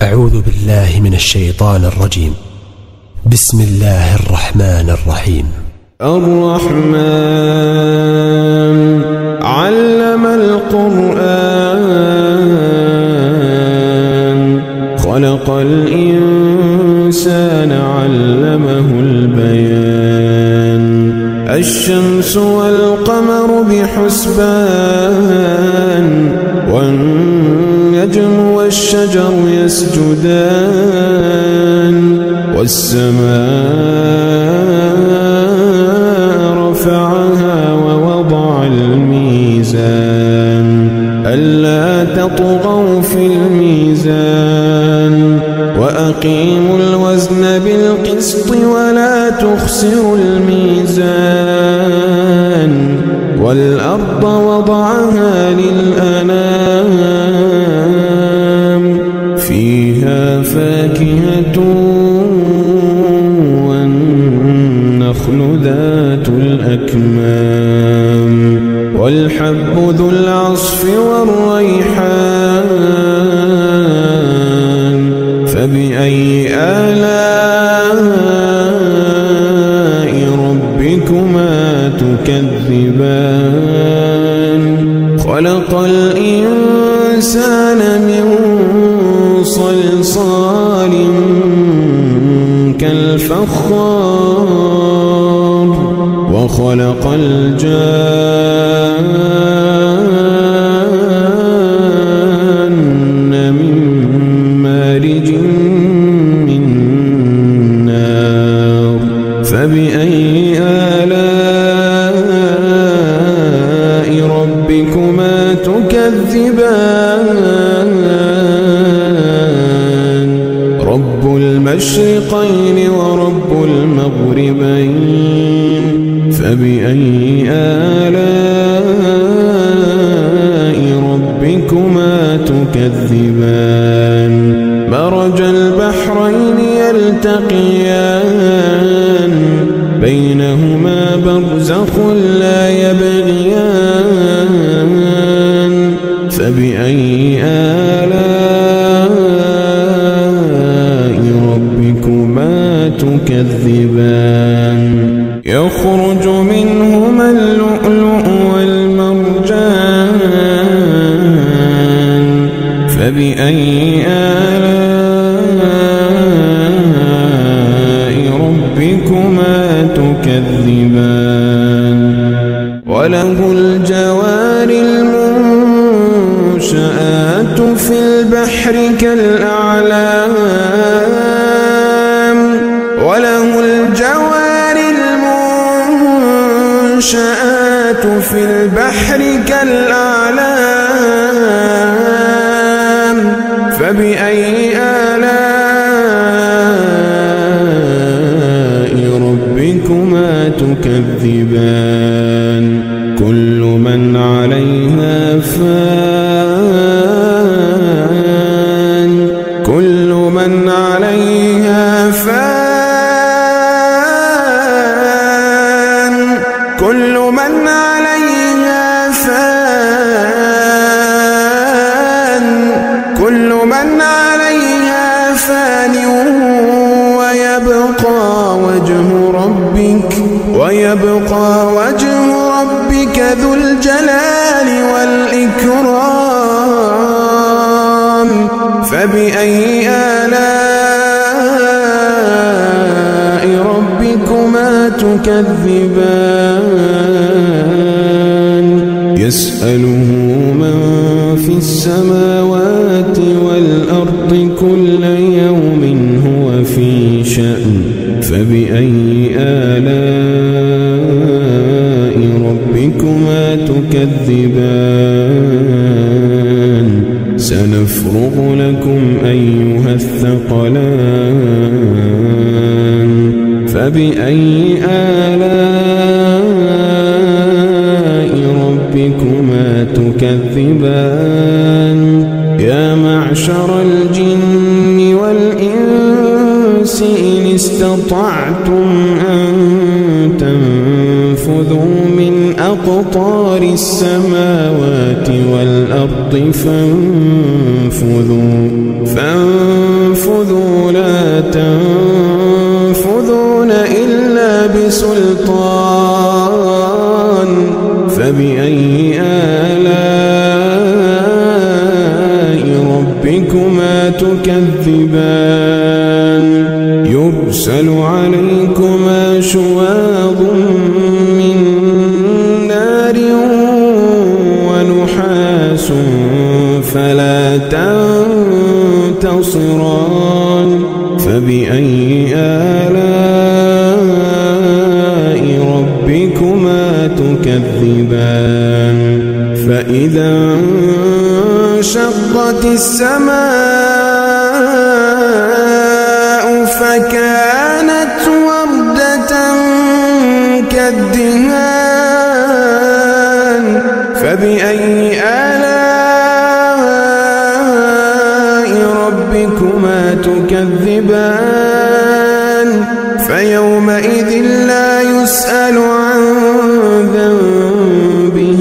أعوذ بالله من الشيطان الرجيم. بسم الله الرحمن الرحيم. الرحمن علم القرآن خلق الإنسان علمه البيان الشمس والقمر بحسبان والنجم والشجر يسجدان والسماء رفعها ووضع الميزان ألا تطغوا في الميزان وأقيموا الوزن بالقسط ولا تخسروا الميزان والأرض وضعها للأنام فيها فاكهة والنخل ذات الأكمام والحب ذو العصف والريحان فبأي آلاء ربكما تكذبان خلق الإنسان من صلصال كالفخار وخلق الجان من مارج من نار فبأي آلاء ربكما تكذبان رب المشرقين ورب المغربين فبأي آلاء ربكما تكذبان مرج البحرين يلتقيان بينهما برزخ لا يبغيان فبأي آلاء ربكما تكذبان يخرج منهما اللؤلؤ والمرجان فبأي آلاء ربكما تكذبان وله الجوار المنشآت في البحر كالأعلام وله الجوار المنشآت في البحر كالأعلام فبأي آلاء ربكما تكذبان كل من عليها فان كل من عليها فان كل من عليها فان كل من عليها فان ويبقى وجه ربك ذو الجلال والإكرام فبأي آلاء ربكما تكذبان يسأله من في السماوات والأرض كل يوم هو في شأن فبأي آلاء ربكما تكذبان سنفرغ لكم أيها الثقلان فبأي آلاء ربكما تكذبان يا معشر الجن والإنس إن استطعتم أن تنفذوا من أقطار السماوات والأرض فانفذوا فانفذوا لا تنفذون إلا بسلطان فبأي آلاء ربكما تكذبان يرسل عليكما شواظ من نار ونحاس فلا تنتصران فبأي آلاء ربكما تكذبان فإذا انشقت السماء فكانت وردة كالدهان فبأي آلاء ربكما تكذبان فيومئذ لا يسأل عن ذنبه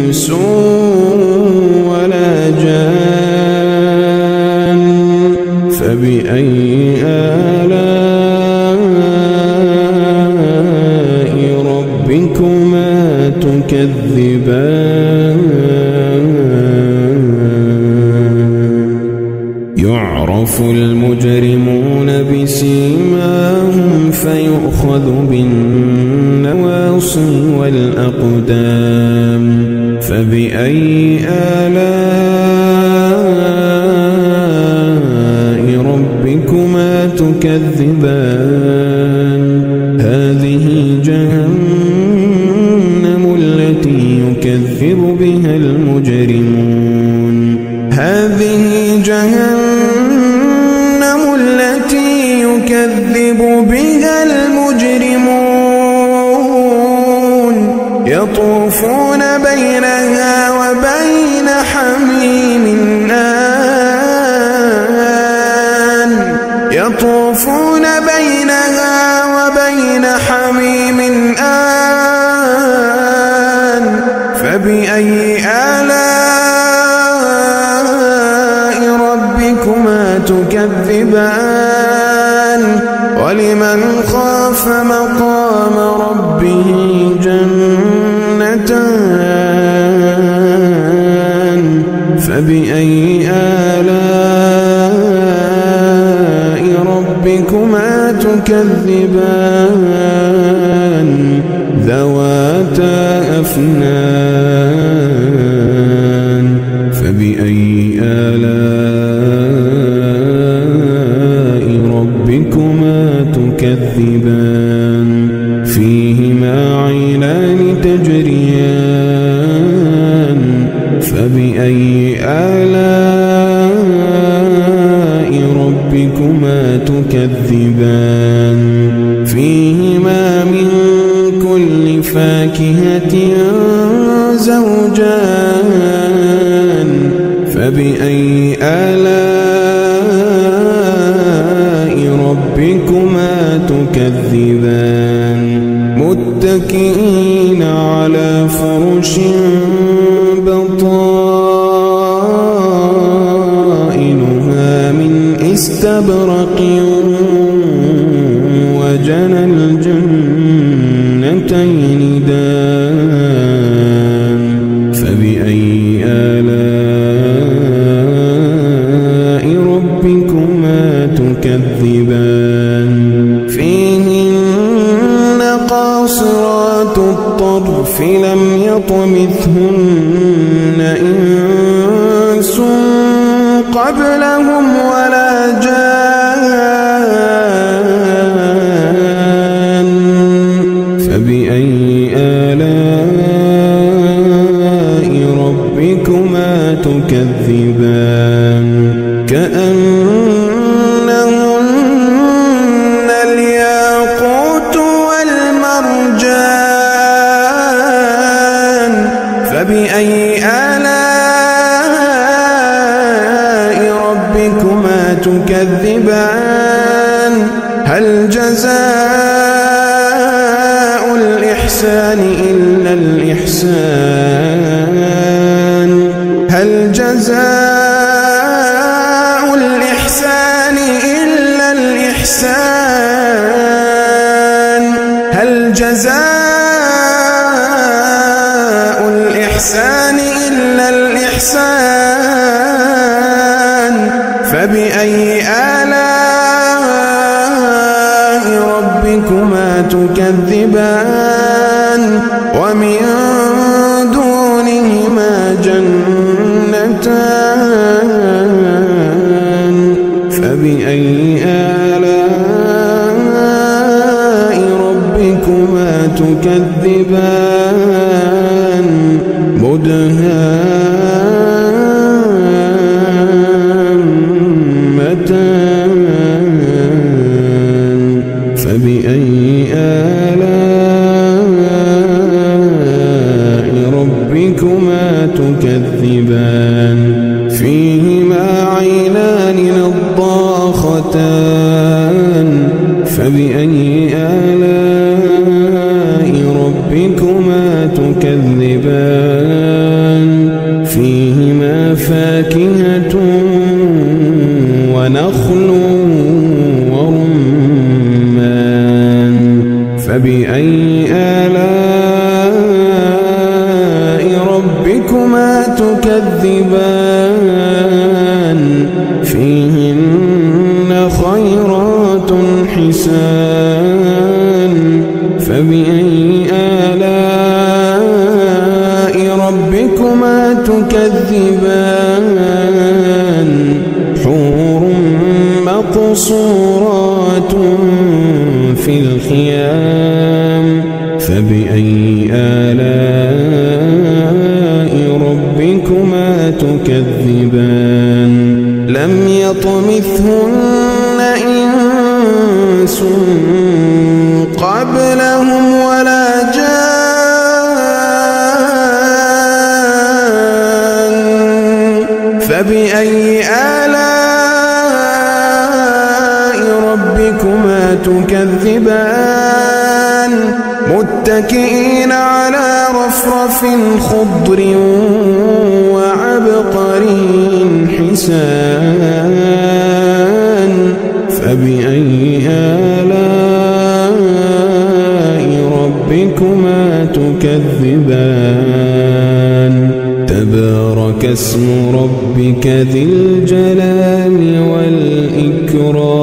إنس ولا جان فبأي آلاء ربكما تكذبان يعرف المجرمون بسيماهم فيؤخذ بالنواصي والأقدام فبأي آلاء ربكما تكذبان هذه جهنم التي يكذب بها المجرمون هذه جهنم التي يكذب بها المجرمون يطوفون بينها وبين حميم آن يطوفون بينها وبين حميم آن فبأي آلاء ربكما تكذبان ولمن خاف مقام ربه جنتان فبأي آلاء ربكما تكذبان ذواتا أفنان فبأي آلاء ربكما تكذبان فيهما عينان تجريان فبأي آلاء ربكما تكذبان فيهما من كل فاكهة زوجان فبأي آلاء ربكما تكذبان متكئين على فرش بطائنها من استبرق وجنى الجنتين دان فبأي آلاء ربكما تكذبان فيهن قاصرات الطرف لم يطمثهن إنس قبلهم ولا جان فبأي آلاء ربكما تكذبان كأنهن الياقوت والمرجان فبأي آلاء ربكما تكذبان هل جزاء الإحسان إلا الإحسان هل جزاء الإحسان جزاء الإحسان إلا الإحسان فبأي آلاء ربكما تكذبان ومن دونهما جنتان فبأي آلاء ربكما تكذبان مدهامتان فبأي آلاء ربكما تكذبان فيهما عينان نضاختان فبأي آلاء ربكما تكذبان فيهما فاكهة ونخل ورمان فبأي آلاء ربكما تكذبان فيهن خيرات حسان فبأي آلاء ربكما تكذبان حور مقصورات في الخيام فبأي آلاء ربكما تكذبان لم يطمثهن إنس قبلهم ولا جان فبأي آلاء ربكما تكذبان متكئين على رفرف خضر وعبقري حسان فبأي آلاء ربكما تكذبان تبارك اسم ربك ذي الجلال والإكرام